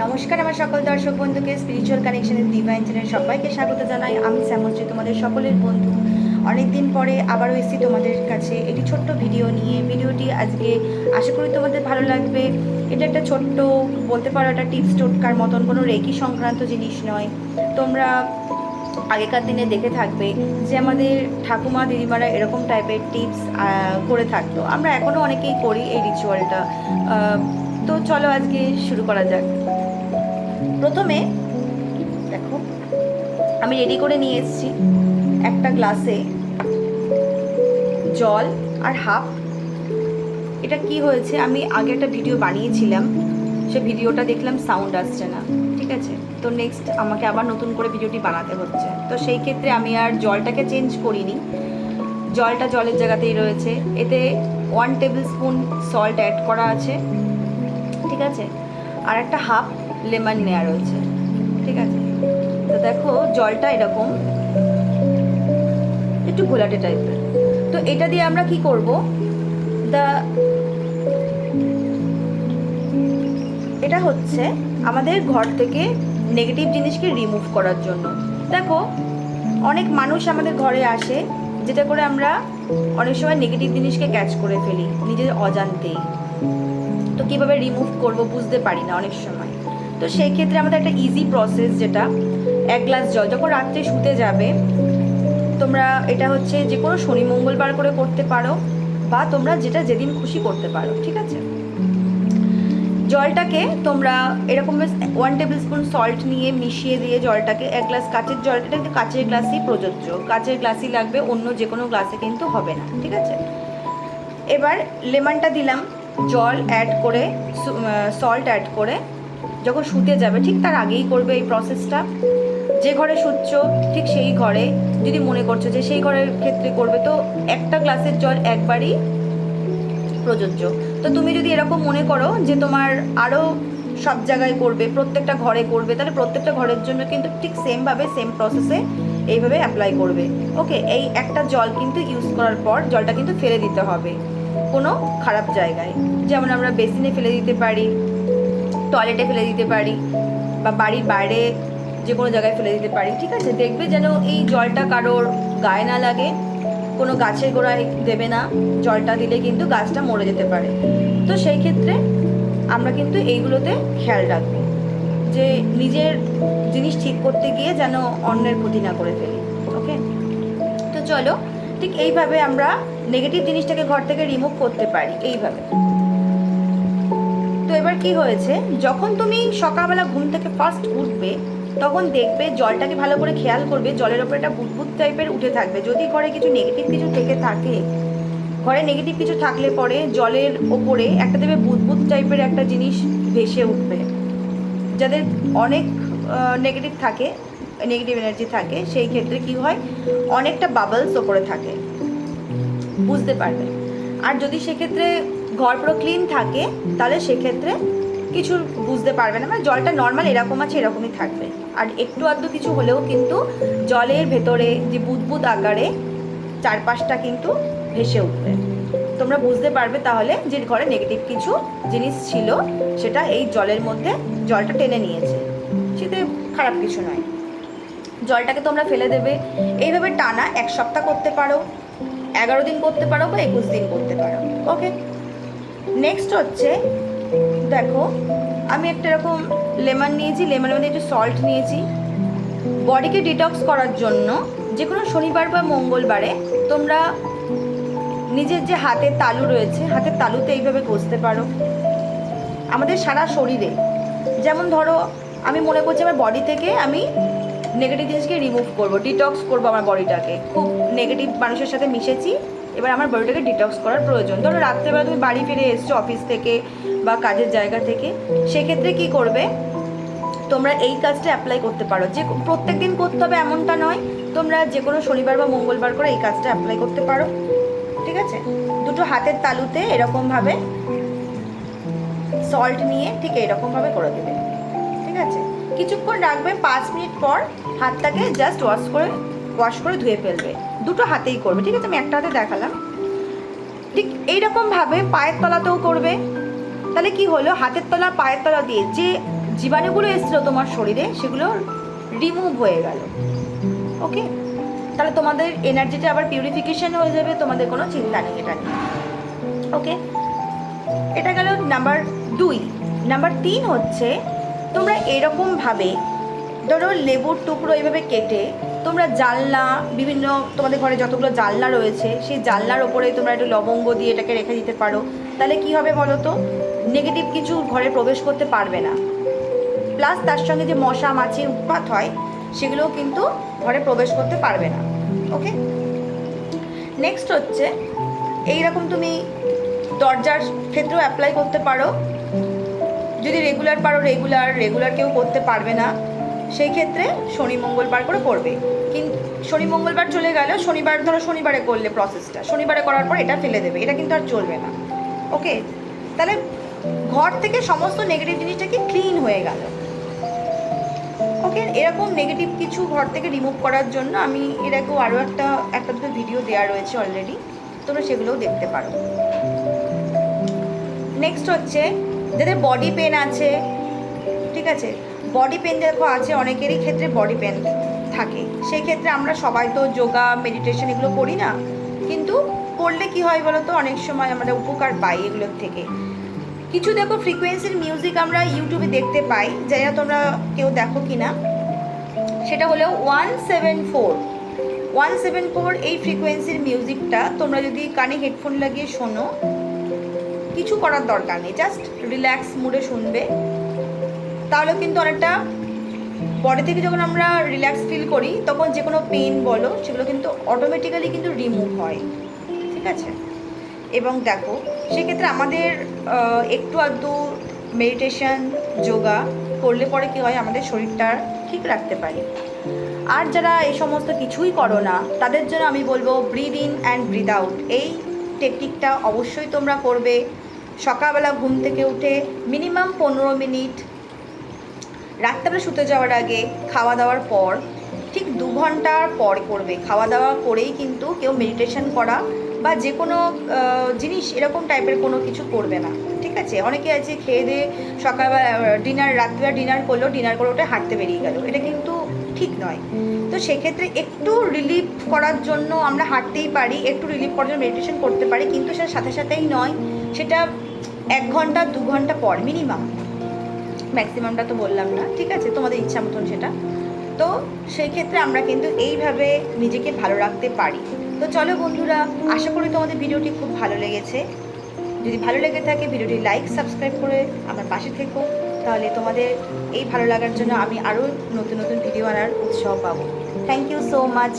নমস্কার আমার সকল দর্শক বন্ধুকে স্পিরিচুয়াল কানেকশনের ডিভাইন চ্যানেল সবাইকে স্বাগত জানাই। আমি শ্যামশ্রী, তোমাদের সকলের বন্ধু। অনেক দিন পরে আবারও এসেছি তোমাদের কাছে একটি ছোট্ট ভিডিও নিয়ে। ভিডিওটি আজকে আশা করি তোমাদের ভালো লাগবে। এটা একটা ছোট্ট, বলতে পারো একটা টিপস টোটকার মতন, কোনো রেকি সংক্রান্ত জিনিস নয়। তোমরা আগেকার দিনে দেখে থাকবে যে আমাদের ঠাকুমা দিদিমারা এরকম টাইপের টিপস করে থাকতো। আমরা এখনও অনেকেই করি এই রিচুয়ালটা। তো চলো আজকে শুরু করা যাক। প্রথমে দেখো, আমি রেডি করে নিয়ে এসেছি একটা গ্লাসে জল আর হাফ। এটা কি হয়েছে, আমি আগে একটা ভিডিও বানিয়েছিলাম, সে ভিডিওটা দেখলাম সাউন্ড আসছে না, ঠিক আছে। তো নেক্সট আমাকে আবার নতুন করে ভিডিওটি বানাতে হচ্ছে। তো সেই ক্ষেত্রে আমি আর জলটাকে চেঞ্জ করিনি, জলটা জলের জায়গাতেই রয়েছে। এতে 1 টেবিল স্পুন সল্ট অ্যাড করা আছে, ঠিক আছে। আর একটা হাফ লেমন নেওয়া রয়েছে, ঠিক আছে। তো দেখো জলটা এরকম একটু ঘোলাটে টাইপের। তো এটা দিয়ে আমরা কি করব, এটা হচ্ছে আমাদের ঘর থেকে নেগেটিভ জিনিসকে রিমুভ করার জন্য। দেখো অনেক মানুষ আমাদের ঘরে আসে, যেটা করে আমরা অনেক সময় নেগেটিভ জিনিসকে ক্যাচ করে ফেলি নিজের অজান্তেই। তো কীভাবে রিমুভ করব বুঝতে পারি না অনেক সময়। তো সেই ক্ষেত্রে আমাদের একটা ইজি প্রসেস, যেটা 1 গ্লাস জল যখন রাত্রে শুতে যাবে, তোমরা এটা হচ্ছে যে কোনো শনি মঙ্গলবার করে করতে পারো, বা তোমরা যেটা যেদিন খুশি করতে পারো, ঠিক আছে। জলটাকে তোমরা এরকম 1 টেবিল স্পুন সল্ট নিয়ে মিশিয়ে দিয়ে জলটাকে 1 গ্লাস, কাচের জলটা কিন্তু কাচের গ্লাসই প্রযোজ্য, কাচের গ্লাসই লাগবে, অন্য যে কোনো গ্লাসে কিন্তু হবে না, ঠিক আছে। এবার লেমনটা দিলাম, জল অ্যাড করে সল্ট অ্যাড করে যখন শুতে যাবে, ঠিক তার আগেই করবে এই প্রসেসটা। যে ঘরে শুচ্ছ ঠিক সেই ঘরে, যদি মনে করছো যে সেই ঘরের ক্ষেত্রে করবে, তো একটা গ্লাসের জল একবারই প্রযোজ্য। তো তুমি যদি এরকম মনে করো যে তোমার আরও সব জায়গায় করবে, প্রত্যেকটা ঘরে করবে, তাহলে প্রত্যেকটা ঘরের জন্য কিন্তু ঠিক সেমভাবে সেম প্রসেসে এইভাবে অ্যাপ্লাই করবে। ওকে, এই একটা জল কিন্তু ইউজ করার পর জলটা কিন্তু ফেলে দিতে হবে কোনো খারাপ জায়গায়, যেমন আমরা বেসিনে ফেলে দিতে পারি, টয়লেটে ফেলে দিতে পারি, বা বাড়ির বাইরে যে কোনো জায়গায় ফেলে দিতে পারি, ঠিক আছে। দেখবে যেন এই জলটা কারোর গায়ে না লাগে, কোনো গাছের গোড়ায় দেবে না, জলটা দিলে কিন্তু গাছটা মরে যেতে পারে। তো সেই ক্ষেত্রে আমরা কিন্তু এইগুলোতে খেয়াল রাখবো যে নিজের জিনিস ঠিক করতে গিয়ে যেন অন্যের ক্ষতি না করে ফেলি। ওকে, তো চলো ঠিক এইভাবে আমরা নেগেটিভ জিনিসটাকে ঘর থেকে রিমুভ করতে পারি এইভাবে। তো এবার কি হয়েছে, যখন তুমি সকালবেলা ঘুম থেকে ফার্স্ট উঠবে, তখন দেখবে জলটাকে ভালো করে খেয়াল করবে, জলের ওপরে একটা বুদবুদ টাইপের উঠে থাকবে। যদি ঘরে কিছু নেগেটিভ কিছু থেকে থাকে, ঘরে নেগেটিভ কিছু থাকলে পরে জলের ওপরে একটা দেবে বুদবুদ টাইপের একটা জিনিস ভেসে উঠবে। যাদের অনেক নেগেটিভ থাকে, নেগেটিভ এনার্জি থাকে, সেই ক্ষেত্রে কি হয়, অনেকটা বাবলস ওপরে থাকে, বুঝতে পারবে। আর যদি সেক্ষেত্রে ঘর পুরো ক্লিন থাকে, তাহলে সেক্ষেত্রে কিছু বুঝতে পারবে না, মানে জলটা নর্মাল এরকম আছে এরকমই থাকবে। আর একটু আধটু কিছু হলেও কিন্তু জলের ভেতরে যে বুদবুদ আকারে চারপাশটা কিন্তু ভেসে উঠবে। তোমরা বুঝতে পারবে তাহলে যে ঘরে নেগেটিভ কিছু জিনিস ছিল, সেটা এই জলের মধ্যে জলটা টেনে নিয়েছে, সেটা খারাপ কিছু নয়। জলটাকে তোমরা ফেলে দেবে। এইভাবে টানা 1 সপ্তাহ করতে পারো, 11 দিন করতে পারো, বা 21 দিন করতে পারো। ওকে, নেক্সট হচ্ছে দেখো, আমি একটা এরকম লেমন নিয়েছি, লেমনের মধ্যে একটু সল্ট নিয়েছি। বডিকে ডিটক্স করার জন্য যে কোনো শনিবার বা মঙ্গলবারে তোমরা নিজের যে হাতের তালু রয়েছে, হাতের তালুতে এইভাবে ঘষতে পারো আমাদের সারা শরীরে। যেমন ধরো আমি মনে করছি আমার বডি থেকে আমি নেগেটিভ জিনিসকে রিমুভ করবো, ডিটক্স করবো আমার বডিটাকে, খুব নেগেটিভ মানুষের সাথে মিশেছি, এবার আমার বডিটাকে ডিটক্স করার প্রয়োজন। ধরো রাত্রেবেলা তুমি বাড়ি ফিরে এসছো অফিস থেকে বা কাজের জায়গা থেকে, সেক্ষেত্রে কি করবে, তোমরা এই কাজটা অ্যাপ্লাই করতে পারো। যে প্রত্যেক দিন করতে হবে এমনটা নয়, তোমরা যে কোনো শনিবার বা মঙ্গলবার করে এই কাজটা অ্যাপ্লাই করতে পারো, ঠিক আছে। দুটো হাতের তালুতে এরকমভাবে সল্ট নিয়ে ঠিক এরকমভাবে করে দেবে, ঠিক আছে। কিছুক্ষণ রাখবে, 5 মিনিট পর হাতটাকে জাস্ট ওয়াশ করে ধুয়ে ফেলবে। দুটো হাতেই করবে, ঠিক আছে। আমি একটা হাতে দেখালাম, ঠিক এইরকমভাবে পায়ের তলাতেও করবে। তাহলে কি হলো, হাতের তলা পায়ের তলা দিয়ে যে জীবাণুগুলো এসেছিলো তোমার শরীরে সেগুলো রিমুভ হয়ে গেল। ওকে, তাহলে তোমাদের এনার্জিটা আবার পিউরিফিকেশন হয়ে যাবে, তোমাদের কোনো চিন্তা নেই এটা নিয়ে। ওকে, এটা গেল নাম্বার 2। নাম্বার 3 হচ্ছে তোমরা এরকমভাবে ধরো লেবুর টুকরো এইভাবে কেটে তোমরা জানলা, বিভিন্ন তোমাদের ঘরে যতগুলো জানলা রয়েছে সেই জানলার ওপরে তোমরা একটু লবঙ্গ দিয়ে এটাকে রেখে দিতে পারো। তাহলে কি হবে বলো তো, নেগেটিভ কিছু ঘরে প্রবেশ করতে পারবে না। প্লাস তার সঙ্গে যে মশা মাছির উৎপাত হয় সেগুলোও কিন্তু ঘরে প্রবেশ করতে পারবে না। ওকে, নেক্সট হচ্ছে এইরকম তুমি দরজার ক্ষেত্রেও অ্যাপ্লাই করতে পারো। যদি রেগুলার পারো রেগুলার কেউ করতে পারবে না, সেই ক্ষেত্রে শনি মঙ্গলবার করে করবে। কিন্তু শনি মঙ্গলবার চলে গেল, শনিবার ধরো শনিবারে করলে প্রসেসটা, শনিবারে করার পর এটা ফেলে দেবে, এটা কিন্তু আর চলবে না। ওকে, তাহলে ঘর থেকে সমস্ত নেগেটিভ জিনিসটাকে ক্লিন হয়ে গেল। ওকে, এরকম নেগেটিভ কিছু ঘর থেকে রিমুভ করার জন্য আমি এর আগেও আরও একটা দুটো ভিডিও দেওয়া রয়েছে অলরেডি, তোমরা সেগুলোও দেখতে পারো। নেক্সট হচ্ছে যাদের বডি পেন আছে, ঠিক আছে, বডি পেন দেখো আছে, অনেকেরই ক্ষেত্রে বডি পেন থাকে, সেই ক্ষেত্রে আমরা সবাই তো যোগা মেডিটেশন এগুলো করি না, কিন্তু করলে কি হয় বলো তো, অনেক সময় আমরা উপকার পাই এগুলোর থেকে। কিছু দেখো ফ্রিকোয়েন্সির মিউজিক আমরা ইউটিউবে দেখতে পাই, জানি না তোমরা কেউ দেখো কি না, সেটা হলো 174 এই ফ্রিকোয়েন্সির মিউজিকটা তোমরা যদি কানে হেডফোন লাগিয়ে শোনো, কিছু করার দরকার নেই, জাস্ট রিল্যাক্স মুডে শুনবে, তাহলে কিন্তু অনেকটা বডি থেকে যখন আমরা রিল্যাক্স ফিল করি তখন যে কোনো পেন বলো সেগুলো কিন্তু অটোমেটিক্যালি কিন্তু রিমুভ হয়। ঠিক আছে, এবং দেখো সেক্ষেত্রে আমাদের একটু আধটু মেডিটেশন যোগা করলে পরে কী হয়, আমাদের শরীরটা ঠিক রাখতে পারি। আর যারা এই সমস্ত কিছুই করো না তাদের জন্য আমি বলবো breathe in and breathe out, এই টেকনিকটা অবশ্যই তোমরা করবে। সকালবেলা ঘুম থেকে উঠে মিনিমাম 15 মিনিট, রাত্রেবেলা শুতে যাওয়ার আগে, খাওয়া দাওয়ার পর, ঠিক 2 ঘন্টার পর করবে। খাওয়া দাওয়া করেই কিন্তু কেউ মেডিটেশন করা বা যে কোনো জিনিস এরকম টাইপের কোনো কিছু করবে না। ঠিক আছে, অনেকে আছে খেয়ে দিয়ে সকালবেলা রাত্রিবেলা ডিনার করলো, ডিনার করে ওটা হাঁটতে বেরিয়ে গেল, এটা কিন্তু ঠিক নয়। তো সেক্ষেত্রে একটু রিলিফ করার জন্য আমরা হাঁটতেই পারি, একটু রিলিফ করার জন্য মেডিটেশন করতে পারি, কিন্তু সেটা সাথে সাথেই নয়, সেটা 1 ঘন্টা 2 ঘন্টা পর মিনিমাম, ম্যাক্সিমামটা তো বললাম না। ঠিক আছে, তোমাদের ইচ্ছা মতন সেটা। তো সেই ক্ষেত্রে আমরা কিন্তু এইভাবে নিজেকে ভালো রাখতে পারি। তো চলো বন্ধুরা, আশা করি তোমাদের ভিডিওটি খুব ভালো লেগেছে। যদি ভালো লেগে থাকে ভিডিওটি লাইক সাবস্ক্রাইব করে আমার পাশে থেকো, তাহলে তোমাদের এই ভালো লাগার জন্য আমি আরও নতুন নতুন ভিডিও আনার উৎসাহ পাবো। Thank you so much.